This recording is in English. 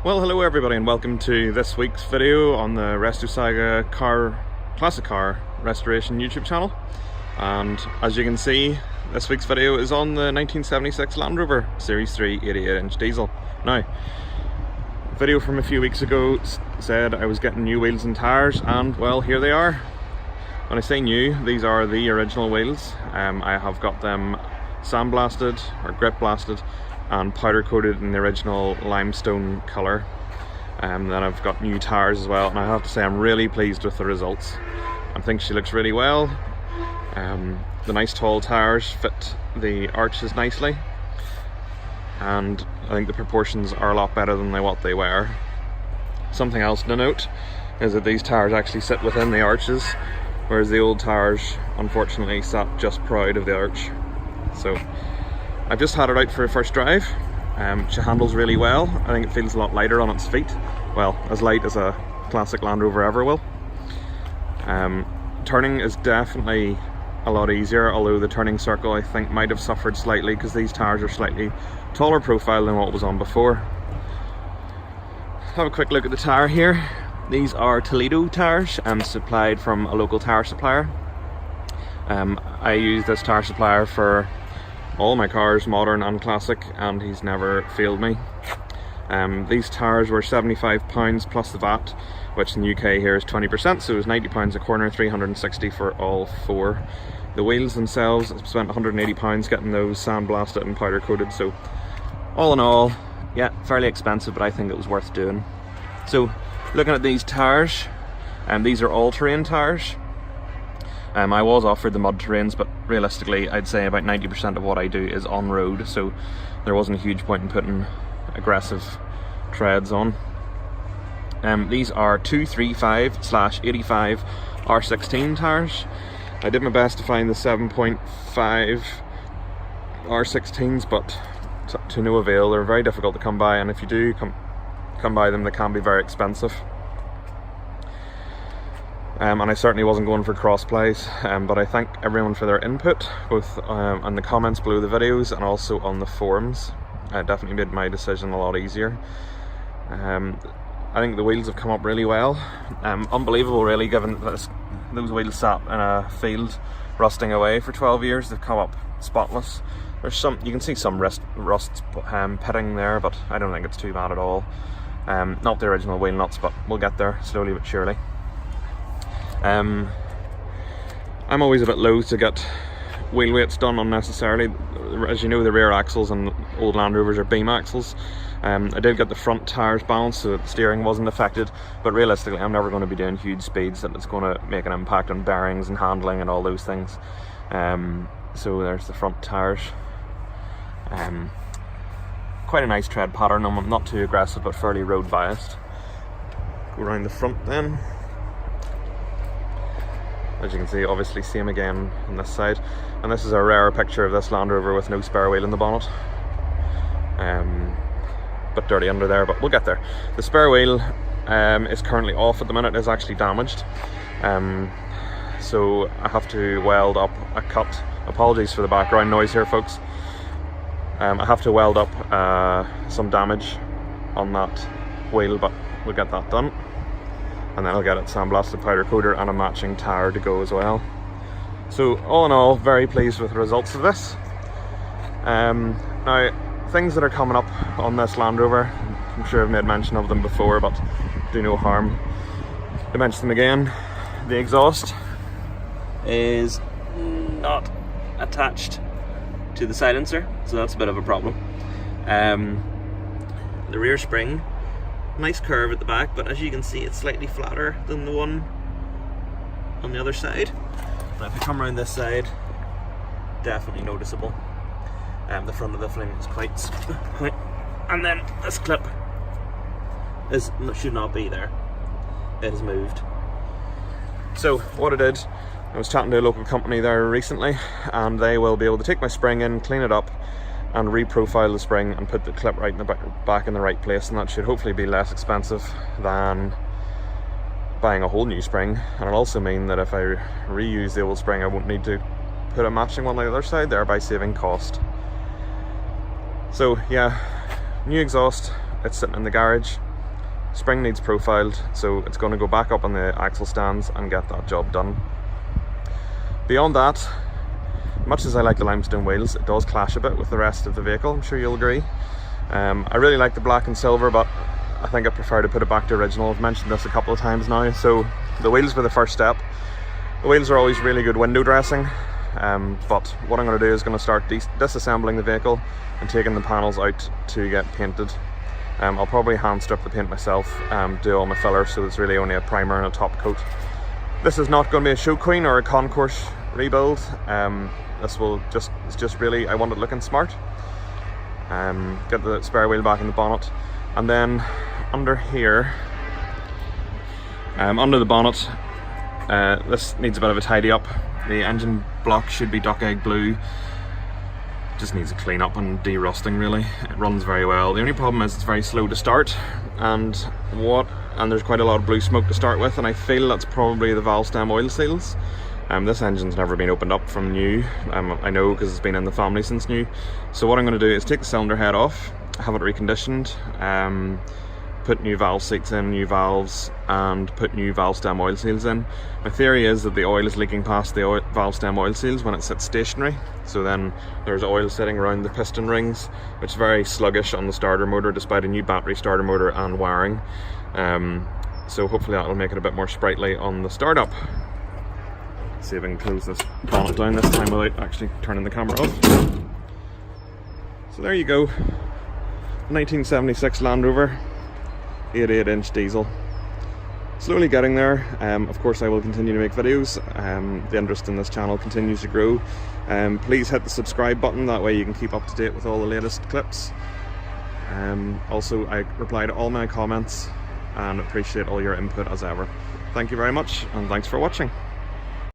Well, hello everybody and welcome to this week's video on the Resto Saga classic car restoration YouTube channel. And as you can see, this week's video is on the 1976 Land Rover Series 3 88-inch diesel. Now, a video from a few weeks ago said I was getting new wheels and tyres, and well, here they are. When I say new, these are the original wheels. I have got them sandblasted or grip blasted and powder coated in the original limestone colour. Then I've got new tyres as well, and I have to say I'm really pleased with the results. I think she looks really well. The nice tall tyres fit the arches nicely, and I think the proportions are a lot better than what they were. Something else to note is that these tyres actually sit within the arches, whereas the old tyres unfortunately sat just proud of the arch. So I've just had it out for a first drive. She handles really well. I think it feels a lot lighter on its feet. Well, as light as a classic Land Rover ever will. Turning is definitely a lot easier, although the turning circle I think might have suffered slightly because these tyres are slightly taller profile than what was on before. Have a quick look at the tyre here. These are Toledo tyres, supplied from a local tyre supplier. I use this tyre supplier for all my cars, modern and classic, and he's never failed me. These tyres were £75 plus the VAT, which in the UK here is 20%, so it was £90 a corner, 360 for all four. The wheels themselves, I spent £180 getting those sandblasted and powder coated, so all in all, yeah, fairly expensive, but I think it was worth doing. So looking at these tyres, these are all-terrain tyres. I was offered the mud terrains, but realistically I'd say about 90% of what I do is on road, so there wasn't a huge point in putting aggressive treads on. These are 235/85 R16 tyres. I did my best to find the 7.5 R16s, but to no avail. They're very difficult to come by, and if you do come by them, they can be very expensive. And I certainly wasn't going for cross-plays, but I thank everyone for their input, both on the comments below the videos and also on the forums. It definitely made my decision a lot easier. I think the wheels have come up really well. Unbelievable really, given that those wheels sat in a field rusting away for 12 years. They've come up spotless. There's some, you can see some rust pitting there, but I don't think it's too bad at all. Not the original wheel nuts, but we'll get there slowly but surely. I'm always a bit loath to get wheel weights done unnecessarily. As you know, the rear axles on old Land Rovers are beam axles. I did get the front tyres balanced so that the steering wasn't affected, but realistically I'm never going to be doing huge speeds that it's going to make an impact on bearings and handling and all those things. So there's the front tyres. Quite a nice tread pattern. I'm not too aggressive but fairly road biased. Go around the front then. As you can see, obviously same again on this side, and this is a rare picture of this Land Rover with no spare wheel in the bonnet. Bit dirty under there, but we'll get there. The spare wheel is currently off at the minute, is actually damaged, so I have to weld up a cut. Apologies for the background noise here, folks. I have to weld up some damage on that wheel, but we'll get that done. And then I'll get it sandblasted, powder coated, and a matching tyre to go as well. So all in all, very pleased with the results of this. Now, things that are coming up on this Land Rover, I'm sure I've made mention of them before, but do no harm to mention them again. The exhaust is not attached to the silencer, so that's a bit of a problem. The rear spring, nice curve at the back, but as you can see it's slightly flatter than the one on the other side. Now if I come around this side, definitely noticeable. The front of the fling is quite, and then this clip should not be there. It has moved. So what I did, I was chatting to a local company there recently, and they will be able to take my spring in, clean it up, and reprofile the spring and put the clip right in the back in the right place, and that should hopefully be less expensive than buying a whole new spring. And it'll also mean that if I reuse the old spring, I won't need to put a matching one on the other side, thereby saving cost. So yeah, new exhaust, it's sitting in the garage. Spring needs profiled, so it's going to go back up on the axle stands and get that job done. Beyond that, much as I like the limestone wheels, it does clash a bit with the rest of the vehicle, I'm sure you'll agree. I really like the black and silver, but I think I prefer to put it back to original. I've mentioned this a couple of times now. So the wheels were the first step. The wheels are always really good window dressing, but what I'm going to do is going to start disassembling the vehicle and taking the panels out to get painted. I'll probably hand strip the paint myself, do all my fillers, so it's really only a primer and a top coat. This is not going to be a show queen or a concourse rebuild. This will it's just really, I want it looking smart. Get the spare wheel back in the bonnet, and then under here, under the bonnet, this needs a bit of a tidy up. The engine block should be duck egg blue. Just needs a clean up and de-rusting really. It runs very well. The only problem is it's very slow to start, and there's quite a lot of blue smoke to start with, and I feel that's probably the valve stem oil seals. This engine's never been opened up from new. I know because it's been in the family since new. So what I'm going to do is take the cylinder head off, have it reconditioned, put new valve seats in, new valves, and put new valve stem oil seals in. My theory is that the oil is leaking past the valve stem oil seals when it sits stationary. So then there's oil sitting around the piston rings, which is very sluggish on the starter motor despite a new battery starter motor and wiring. So hopefully that will make it a bit more sprightly on the startup. See if I can close this bonnet down this time without actually turning the camera off. So there you go, 1976 Land Rover, 88-inch diesel. Slowly getting there. Of course I will continue to make videos. The interest in this channel continues to grow. Please hit the subscribe button, that way you can keep up to date with all the latest clips. Also, I reply to all my comments and appreciate all your input as ever. Thank you very much, and thanks for watching.